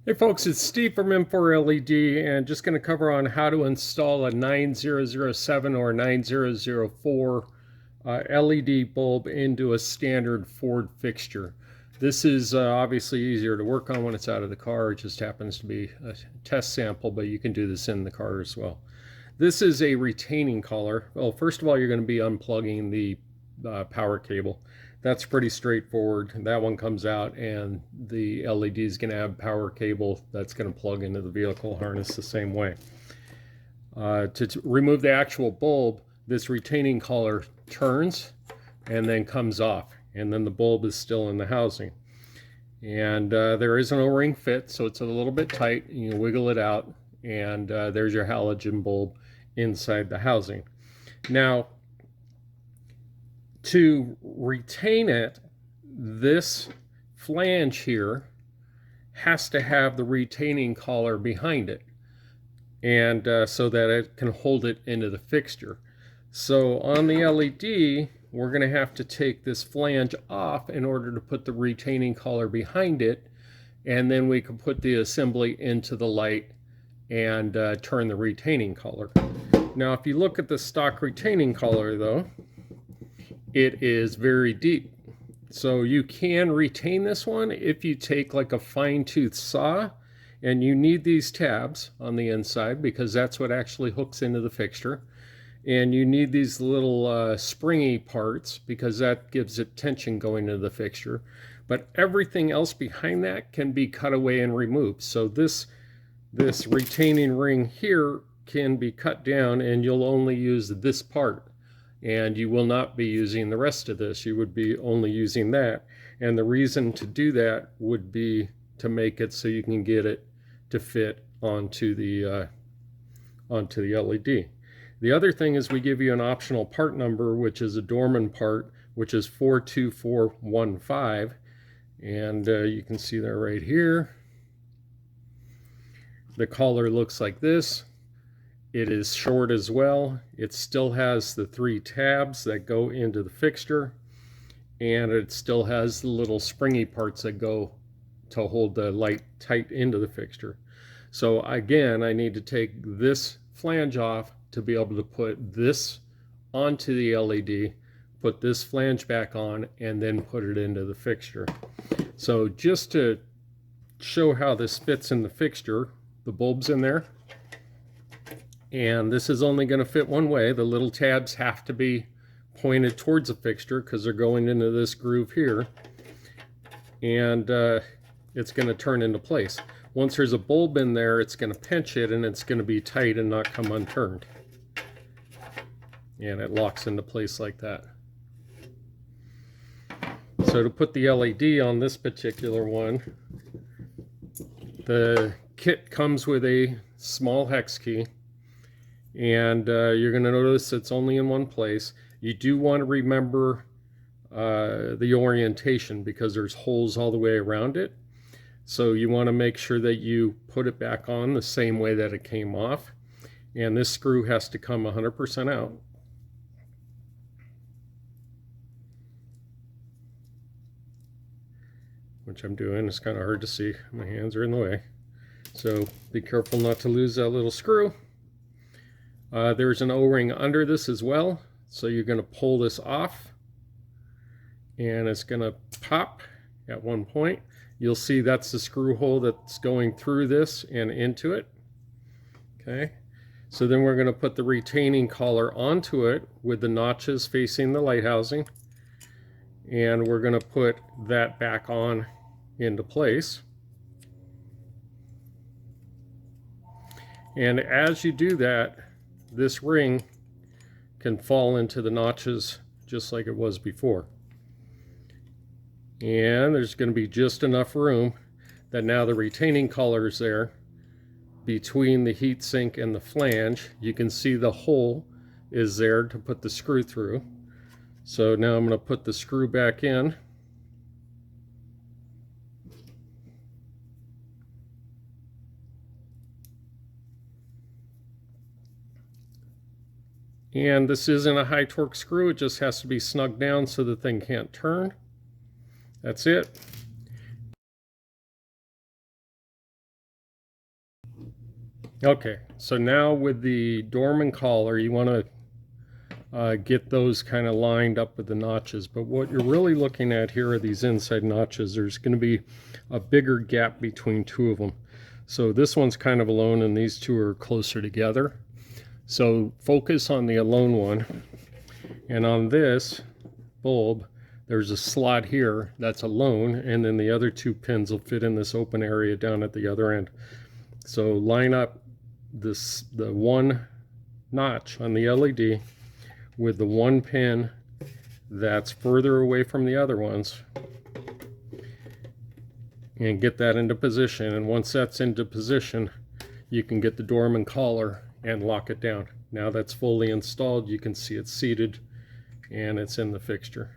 Hey folks, it's Steve from M4LED and just going to cover on how to install a 9007 or 9004 LED bulb into a standard Ford fixture. This is obviously easier to work on when it's out of the car. It just happens to be a test sample, but you can do this in the car as well. This is a retaining collar. Well, first of all, you're going to be unplugging the power cable. That's pretty straightforward. That one comes out and the LED is going to have power cable that's going to plug into the vehicle harness the same way. To remove the actual bulb, this retaining collar turns and then comes off, and then the bulb is still in the housing. And there is an O-ring fit, so it's a little bit tight. You wiggle it out, and there's your halogen bulb inside the housing. Now, to retain it, this flange here has to have the retaining collar behind it, and so that it can hold it into the fixture. So on the LED, we're going to have to take this flange off in order to put the retaining collar behind it, and then we can put the assembly into the light and turn the retaining collar. Now, if you look at the stock retaining collar, though, it is very deep. So you can retain this one if you take like a fine-tooth saw, and you need these tabs on the inside because that's what actually hooks into the fixture. And you need these little springy parts because that gives it tension going into the fixture. But everything else behind that can be cut away and removed. So this retaining ring here can be cut down, and you'll only use this part. And you will not be using the rest of this. You would be only using that. And the reason to do that would be to make it so you can get it to fit onto the LED. The other thing is we give you an optional part number, which is a Dorman part, which is 42415. And you can see that right here. The collar looks like this. It is short as well. It still has the 3 tabs that go into the fixture, and it still has the little springy parts that go to hold the light tight into the fixture. So again, I need to take this flange off to be able to put this onto the LED, put this flange back on, and then put it into the fixture. So just to show how this fits in the fixture, the bulb's in there. And this is only going to fit one way. The little tabs have to be pointed towards the fixture because they're going into this groove here. And it's going to turn into place. Once there's a bulb in there, it's going to pinch it and it's going to be tight and not come unturned. And it locks into place like that. So to put the LED on this particular one, the kit comes with a small hex key. And you're going to notice it's only in one place. You do want to remember the orientation because there's holes all the way around it. So you want to make sure that you put it back on the same way that it came off. And this screw has to come 100% out. Which I'm doing. It's kind of hard to see. My hands are in the way. So be careful not to lose that little screw. There's an O-ring under this as well, so you're going to pull this off and it's going to pop at one point. You'll see that's the screw hole that's going through this and into it. Okay, so then we're going to put the retaining collar onto it with the notches facing the light housing, and we're going to put that back on into place. And as you do that, this ring can fall into the notches just like it was before. And there's going to be just enough room that now the retaining collar is there between the heat sink and the flange. You can see the hole is there to put the screw through. So now I'm going to put the screw back in. And this isn't a high torque screw, it just has to be snugged down so the thing can't turn. That's it. Okay, so now with the Dorman collar, you want to get those kind of lined up with the notches. But what you're really looking at here are these inside notches. There's going to be a bigger gap between two of them. So this one's kind of alone and these two are closer together. So focus on the alone one. And on this bulb, there's a slot here that's alone, and then the other two pins will fit in this open area down at the other end. So line up the one notch on the LED with the one pin that's further away from the other ones, and get that into position. And once that's into position, you can get the Dorman collar and lock it down. Now that's fully installed, you can see it's seated and it's in the fixture.